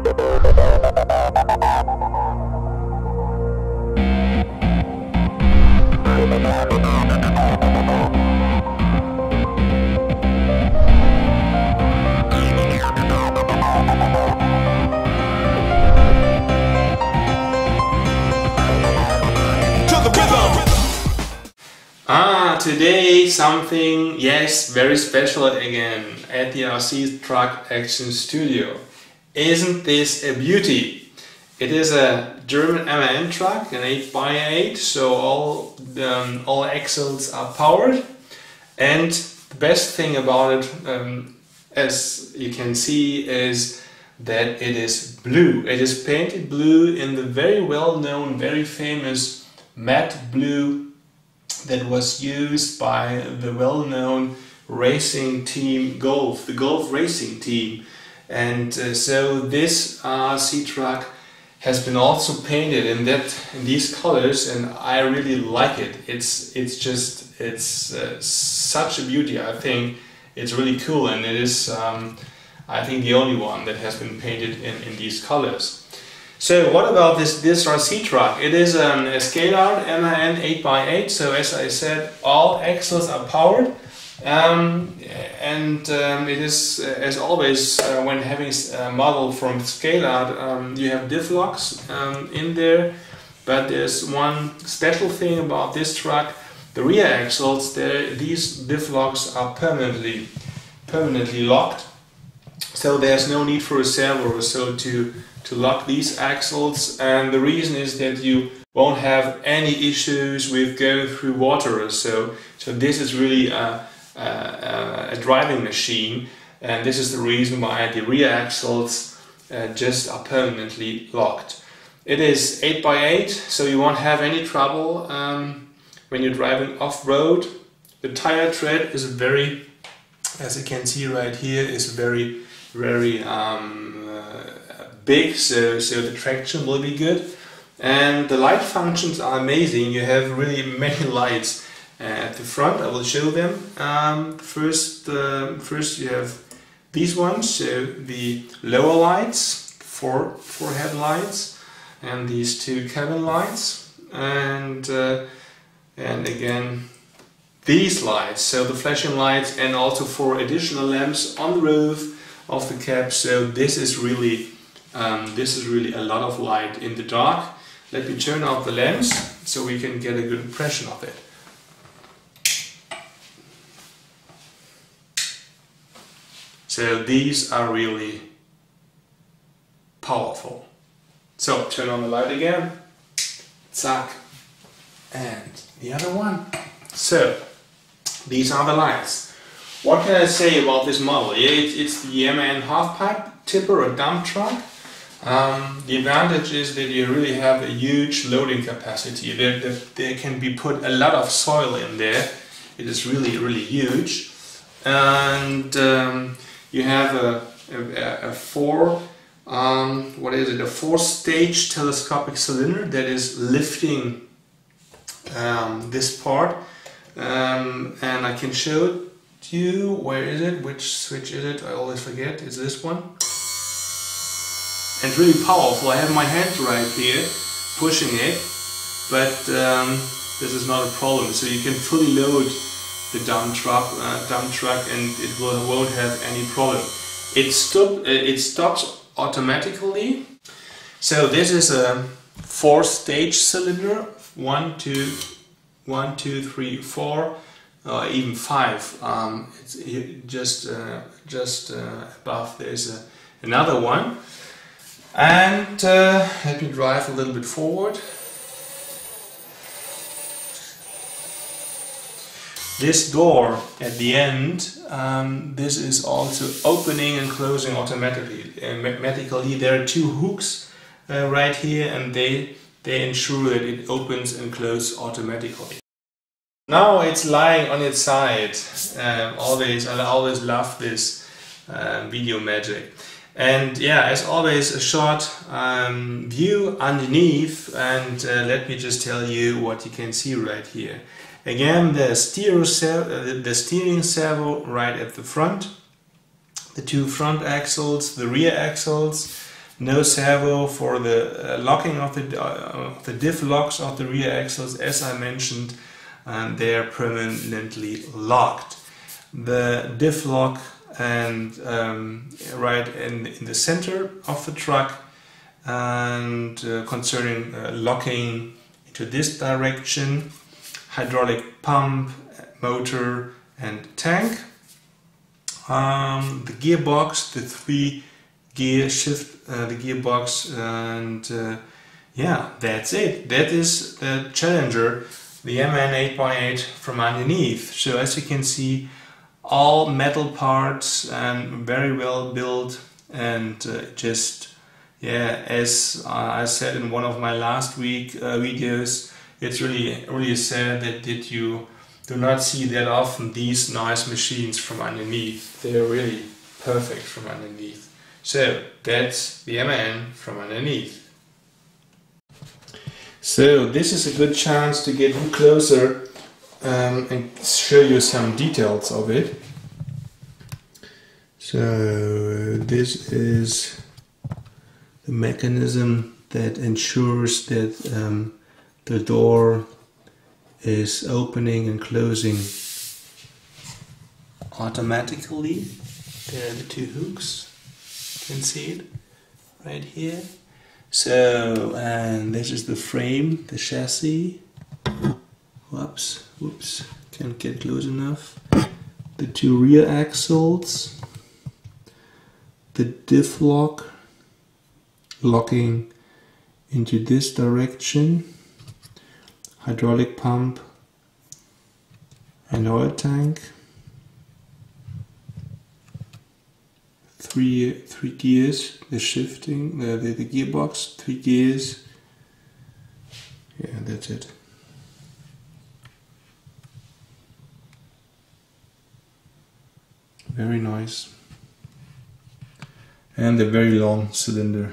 Today something, yes, very special again at the RC Truck Action Studio. Isn't this a beauty? It is a German MAN truck, an 8x8, so all axles are powered. And the best thing about it, as you can see, is that it is blue. It is painted blue in the very well-known, very famous matte blue that was used by the well-known racing team Golf, the Golf racing team. And so this RC truck has been also painted in these colors, and I really like it. It's such a beauty. I think it's really cool, and it is I think the only one that has been painted in these colors. So what about this RC truck? It is a Scalard MAN 8x8, so as I said, all axles are powered, and it is, as always, when having a model from Scalard, you have diff locks in there, but there's one special thing about this truck. The rear axles, these diff locks are permanently locked, so there's no need for a servo or so to lock these axles, and the reason is that you won't have any issues with going through water or so. So this is really a driving machine, and this is the reason why the rear axles just are permanently locked. It is 8x8, so you won't have any trouble when you're driving off-road. The tire tread is very, as you can see right here, is very big, so the traction will be good, and the light functions are amazing. You have really many lights at the front. I will show them. First you have these ones, so the lower lights, four headlights, and these two cabin lights, and again these lights, so the flashing lights, and also 4 additional lamps on the roof of the cab. So this is really a lot of light in the dark. Let me turn off the lamps so we can get a good impression of it. So these are really powerful. So turn on the light again, zack, and the other one. So these are the lights. What can I say about this model? Yeah, it's the MAN half-pipe tipper or dump truck. The advantage is that you really have a huge loading capacity. There can be put a lot of soil in there. It is really huge, and you have a four-stage telescopic cylinder that is lifting this part, and I can show it to you. Where is it? Which switch is it? I always forget. It's this one. And really powerful. I have my hand right here pushing it, but this is not a problem. So you can fully load the dump truck and it won't have any problem. It stops automatically. So this is a 4-stage cylinder. 1, 2, 3, 4, even 5. It's just above. There's another one. And let me drive a little bit forward. This door at the end, this is also opening and closing automatically. There are 2 hooks right here, and they ensure that it opens and closes automatically. Now it's lying on its side. I always love this video magic. And yeah, as always, a short view underneath, and let me just tell you what you can see right here. Again, the steering servo right at the front, the 2 front axles, the rear axles, No servo for the locking of the diff locks of the rear axles, as I mentioned, and they are permanently locked. The diff lock and right in the center of the truck, and concerning locking into this direction, hydraulic pump, motor and tank. The gearbox, the 3-gear shift, the gearbox, and yeah, that's it. That is the Challenger, the MN 8.8 from underneath. So as you can see, all metal parts and very well built, and just, yeah, as I said in one of my last week videos, it's really sad that you do not see that often these nice machines from underneath. They're really perfect from underneath. So that's the MAN from underneath. So this is a good chance to get closer and show you some details of it. So this is the mechanism that ensures that the door is opening and closing automatically. There are the two hooks, you can see it right here. So, and this is the frame, the chassis. Whoops, can't get close enough. The two rear axles, the diff lock, locking into this direction, hydraulic pump and oil tank, three gears, the shifting, the gearbox, 3 gears. Yeah, that's it. Very nice. And a very long cylinder.